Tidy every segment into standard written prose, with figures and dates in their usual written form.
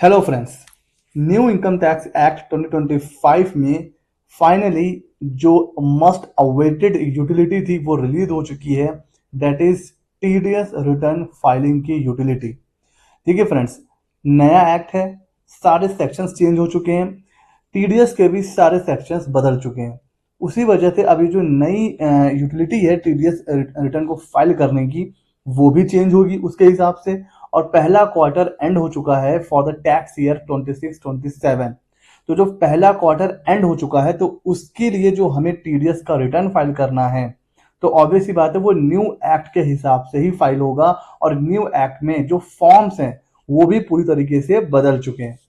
Hello friends, new income tax act 2025 में finally जो must awaited utility थी वो रिलीज हो चुकी है। That is TDS return filing की यूटिलिटी। ठीक है फ्रेंड्स, नया एक्ट है, सारे सेक्शंस चेंज हो चुके हैं, टीडीएस के भी सारे सेक्शंस बदल चुके हैं। उसी वजह से अभी जो नई यूटिलिटी है टीडीएस रिटर्न को फाइल करने की, वो भी चेंज होगी उसके हिसाब से। और पहला क्वार्टर एंड हो चुका है फॉर द टैक्स ईयर 26-27। तो जो पहला क्वार्टर एंड हो चुका है तो उसके लिए जो हमें टीडीएस का रिटर्न फाइल करना है, तो ऑब्वियस ही बात है वो न्यू एक्ट के हिसाब से ही फाइल होगा। और न्यू एक्ट में जो फॉर्म्स हैं वो भी पूरी तरीके से बदल चुके हैं।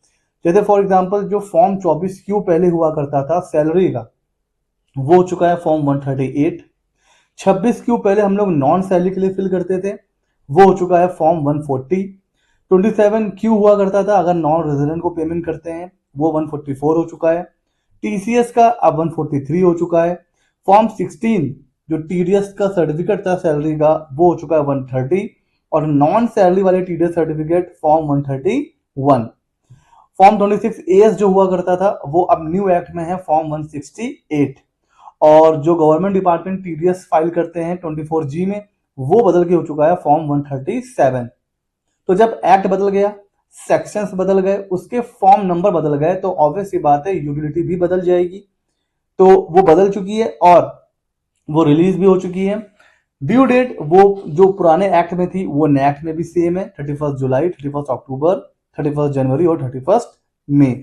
जैसे फॉर एग्जांपल जो फॉर्म 24Q पहले हुआ करता था सैलरी का, वो हो चुका है फॉर्म 138। 26Q पहले हम लोग नॉन सैलरी के लिए फिल करते थे, वो हो चुका है फॉर्म 140। 27Q हुआ करता था अगर नॉन रेजिडेंट को पेमेंट करते हैं, वो 144 हो चुका है। टीसीएस का अब 143 हो चुका है। फॉर्म 16 जो टीडीएस का सर्टिफिकेट था सैलरी का, वो हो चुका है 130। और नॉन सैलरी वाले TDS certificate form 131। Form 26AS जो हुआ करता था वो अब न्यू एक्ट में है फॉर्म 168। और जो गवर्नमेंट डिपार्टमेंट टीडीएस फाइल करते हैं 24G में, वो बदल के हो चुका है फॉर्म 137। तो जब एक्ट बदल गया, सेक्शंस बदल गए, उसके फॉर्म नंबर बदल गए, तो ऑब्वियस सी बात है यूटिलिटी भी बदल जाएगी। तो वो बदल चुकी है और वो रिलीज भी हो चुकी है। ड्यू डेट वो जो पुराने एक्ट में थी वो नए एक्ट में भी सेम है, 31 जुलाई, 31 अक्टूबर, 31 जनवरी और 31 मई।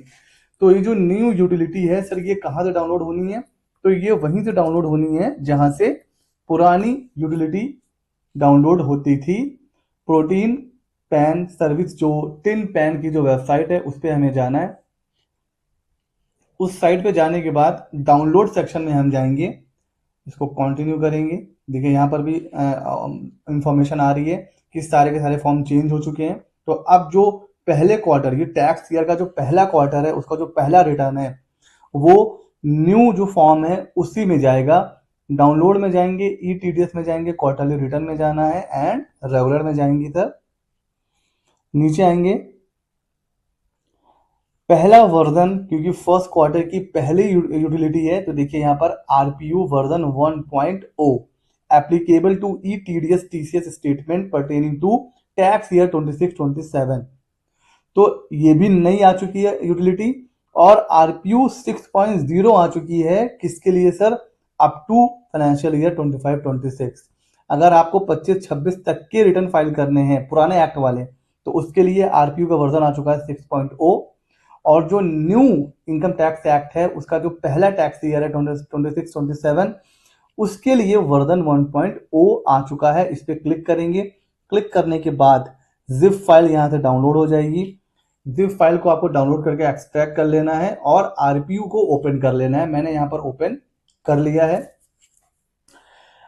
तो ये जो न्यू यूटिलिटी है सर, ये कहाँ से डाउनलोड होनी है? तो ये वहीं से डाउनलोड होनी है जहां से पुरानी यूटिलिटी डाउनलोड होती थी। प्रोटीन पैन सर्विस, जो टिन पैन की जो वेबसाइट है उस पर हमें जाना है। उस साइट पे जाने के बाद डाउनलोड सेक्शन में हम जाएंगे, इसको कंटिन्यू करेंगे। देखिए यहाँ पर भी इंफॉर्मेशन आ रही है कि सारे के सारे फॉर्म चेंज हो चुके हैं। तो अब जो पहले क्वार्टर, ये टैक्स ईयर का जो पहला क्वार्टर है उसका जो पहला रिटर्न है वो न्यू जो फॉर्म है उसी में जाएगा। डाउनलोड में जाएंगे, ई टीडीएस में जाएंगे, क्वार्टरली रिटर्न में जाना है एंड रेगुलर में जाएंगे। तब नीचे आएंगे, पहला वर्जन, क्योंकि फर्स्ट क्वार्टर की पहली यूटिलिटी है तो देखिए यहाँ पर RPU version 1.0 applicable to e TDS TCS statement pertaining to tax year 26-27। तो ये भी नई आ चुकी है यूटिलिटी। और आरपीयू 6.0 आ चुकी है किसके लिए sir? Up to financial year 25-26। अगर आपको 25-26 तक के रिटर्न फाइल करने हैं पुराने एक्ट वाले, तो उसके लिए आरपीयू का वर्जन आ चुका है 6.0। और जो न्यू इनकम टैक्स एक्ट है उसका जो पहला टैक्स ईयर है 26-27, उसके लिए वर्जन 1.0 आ चुका है। इस पर क्लिक करेंगे, क्लिक करने के बाद जिप फाइल यहाँ से डाउनलोड हो जाएगी। जिप फाइल को आपको डाउनलोड करके एक्सट्रैक्ट कर लेना है और आरपीयू को ओपन कर लेना है। मैंने यहाँ पर ओपन कर लिया है।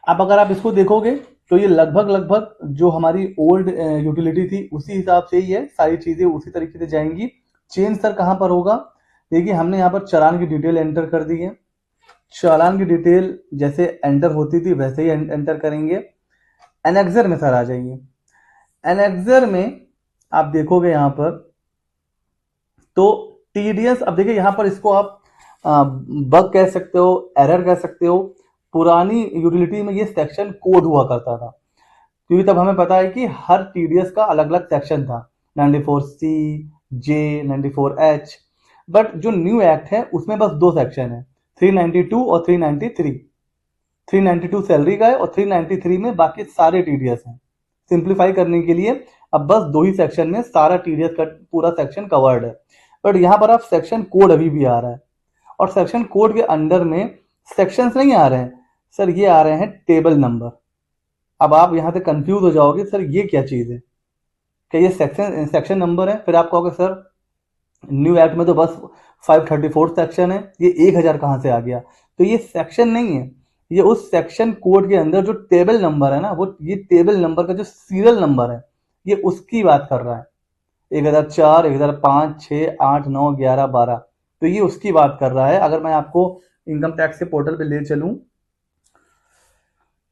अब अगर आप इसको देखोगे तो ये लगभग लगभग जो हमारी ओल्ड यूटिलिटी थी उसी हिसाब से ही है, सारी चीजें उसी तरीके से जाएंगी। चेंज सर कहां पर होगा? देखिए हमने यहाँ पर चालान की डिटेल एंटर कर दी है। चालान की डिटेल जैसे एंटर होती थी वैसे ही एंटर करेंगे। एनेक्सर में सर आ जाइए। एनेक्सर में आप देखोगे यहाँ पर तो टीडीएस, अब देखिए यहाँ पर इसको आप बग कह सकते हो, एरर कह सकते हो। पुरानी यूटिलिटी में ये सेक्शन कोड हुआ करता था, क्योंकि तब हमें पता है कि हर टीडीएस का अलग अलग सेक्शन था, 94C, J, 94H। बट जो न्यू एक्ट है उसमें बस दो सेक्शन है, 392 और 393। 392 सैलरी का है और 393 में बाकी सारे टीडीएस हैं। सिंप्लीफाई करने के लिए अब बस दो ही सेक्शन में सारा टीडीएस का पूरा सेक्शन कवर्ड है। बट यहाँ पर आप सेक्शन कोड अभी भी आ रहा है, और सेक्शन कोड के अंडर में सेक्शंस नहीं आ रहे हैं सर, ये आ रहे हैं टेबल नंबर। अब आप यहाँ से कंफ्यूज हो जाओगे सर ये क्या चीज है, क्या ये सेक्शन नंबर है? फिर आप कहोगे सर न्यू एक्ट में तो बस 534 सेक्शन है, ये 1000 कहाँ से आ गया? तो ये सेक्शन नहीं है, ये उस सेक्शन कोड के अंदर जो टेबल नंबर है ना, वो ये टेबल नंबर का जो सीरियल नंबर है ये उसकी बात कर रहा है। 1004, 1005, 6, 8, 9, 11, 12, तो ये उसकी बात कर रहा है। अगर मैं आपको इनकम टैक्स के पोर्टल पे ले चलूं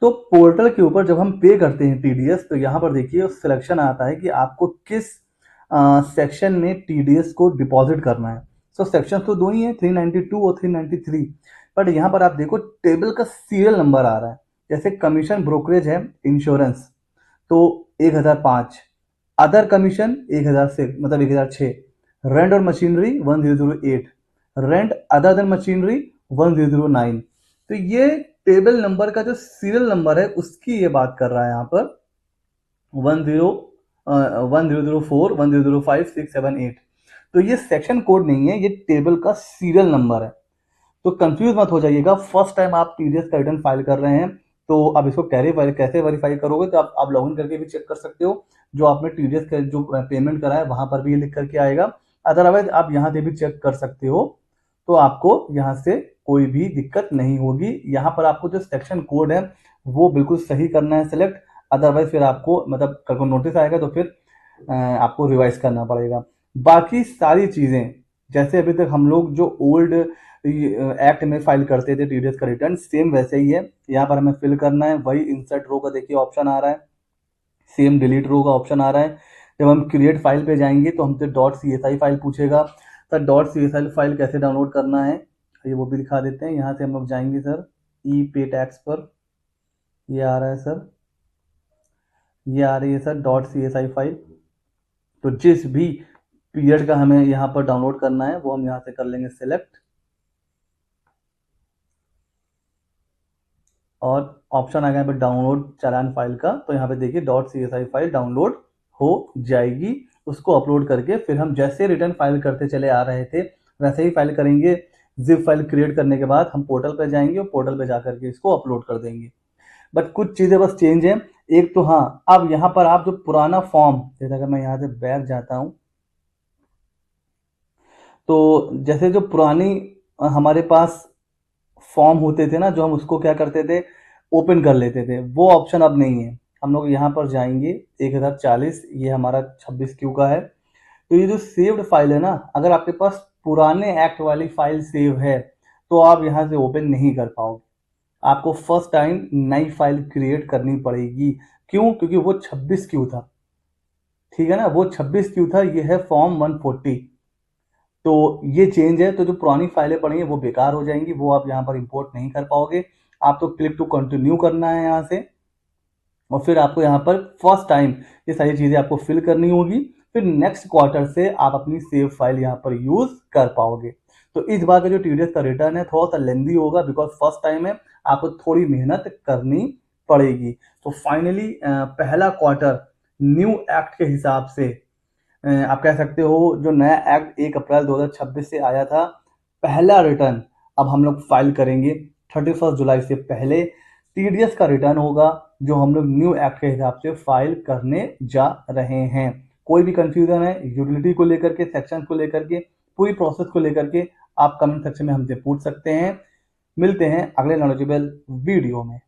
तो पोर्टल के ऊपर जब हम पे करते हैं टीडीएस, तो यहाँ पर देखिए सिलेक्शन आता है कि आपको किस सेक्शन में टीडीएस को डिपॉजिट करना है। सो सेक्शन तो दो ही है, 392 और 393, बट यहाँ पर आप देखो टेबल का सीरियल नंबर आ रहा है। जैसे कमीशन ब्रोकरेज है इंश्योरेंस तो 1005, अदर कमीशन 1006 मतलब 1006, रेंट और machinery 1008, rent other than machinery 1009। तो ये टेबल नंबर का जो सीरियल नंबर है उसकी ये बात कर रहा है यहाँ पर 1004 1005 678। तो ये सेक्शन कोड नहीं है, ये टेबल का सीरियल नंबर है। तो कंफ्यूज मत हो जाइएगा, फर्स्ट टाइम आप टीडीएस का रिटर्न फाइल कर रहे हैं तो अब इसको कैसे वेरीफाई करोगे, तो आप लॉगिन करके भी चेक कर सकते हो। जो आपने टीडीएस का जो पेमेंट करा है वहां पर भी ये लिख करके आएगा। अदरवाइज आप यहाँ से भी चेक कर सकते हो, तो आपको यहाँ से कोई भी दिक्कत नहीं होगी। यहाँ पर आपको जो सेक्शन कोड है वो बिल्कुल सही करना है सिलेक्ट, अदरवाइज फिर आपको मतलब कल को नोटिस आएगा तो फिर आपको रिवाइज करना पड़ेगा। बाकी सारी चीजें जैसे अभी तक हम लोग जो ओल्ड एक्ट में फाइल करते थे टीडीएस का रिटर्न, सेम वैसे ही है। यहाँ पर हमें फिल करना है, वही इंसर्ट रो का देखिए ऑप्शन आ रहा है, सेम डिलीट रो का ऑप्शन आ रहा है। जब हम क्रिएट फाइल पे जाएंगे तो हमसे dot C S I file पूछेगा। Sir dot C S I file कैसे डाउनलोड करना है ये वो भी दिखा देते हैं। यहाँ से हम लोग जाएंगे सर ई पे टैक्स पर, ये आ रहा है सर, ये आ रही है sir dot C S I file. तो जिस भी पीरियड का हमें यहाँ पर डाउनलोड करना है वो हम यहाँ से कर लेंगे सिलेक्ट, और ऑप्शन आ गया पे डाउनलोड चालान फाइल का। तो यहाँ पे देखिए dot C S I file download हो जाएगी। उसको अपलोड करके फिर हम जैसे रिटर्न फाइल करते चले आ रहे थे वैसे ही फाइल करेंगे। जिप फाइल क्रिएट करने के बाद हम पोर्टल पर जाएंगे और पोर्टल पे जाकर के इसको अपलोड कर देंगे। बट कुछ चीज़ें बस चेंज है। एक तो हाँ, अब यहाँ पर आप जो पुराना फॉर्म, जैसे अगर मैं यहाँ से बैक जाता हूँ तो जैसे जो पुरानी हमारे पास फॉर्म होते थे ना, जो हम उसको क्या करते थे ओपन कर लेते थे, वो ऑप्शन अब नहीं है। हम लोग यहाँ पर जाएंगे 1040, ये हमारा 26 क्यू का है। तो ये जो सेव्ड फाइल है ना, अगर आपके पास पुराने एक्ट वाली फाइल सेव है तो आप यहाँ से ओपन नहीं कर पाओगे, आपको फर्स्ट टाइम नई फाइल क्रिएट करनी पड़ेगी। क्यों? क्योंकि वो 26 क्यू था, ठीक है ना, वो 26 क्यू था, ये है फॉर्म 140। तो ये चेंज है, तो जो पुरानी फाइलें पड़ी हैं वो बेकार हो जाएंगी, वो आप यहाँ पर इंपोर्ट नहीं कर पाओगे। आप तो क्लिक टू कंटिन्यू करना है यहाँ से, और फिर आपको यहाँ पर फर्स्ट टाइम ये सारी चीज़ें आपको फिल करनी होगी। फिर नेक्स्ट क्वार्टर से आप अपनी सेव फाइल यहाँ पर यूज़ कर पाओगे। तो इस बार का जो टीडीएस का रिटर्न है थोड़ा सा लेंदी होगा, बिकॉज फर्स्ट टाइम है, आपको थोड़ी मेहनत करनी पड़ेगी। तो फाइनली पहला क्वार्टर न्यू एक्ट के हिसाब से आप कह सकते हो जो नया एक्ट 1 अप्रैल 2026 से आया था, पहला रिटर्न अब हम लोग फाइल करेंगे 31 जुलाई से पहले। टीडीएस का रिटर्न होगा जो हम लोग न्यू एक्ट के हिसाब से फाइल करने जा रहे हैं। कोई भी कंफ्यूजन है यूटिलिटी को लेकर के, सेक्शन को लेकर के, पूरी प्रोसेस को लेकर के, आप कमेंट सेक्शन में हमसे पूछ सकते हैं। मिलते हैं अगले नॉलेजेबल वीडियो में।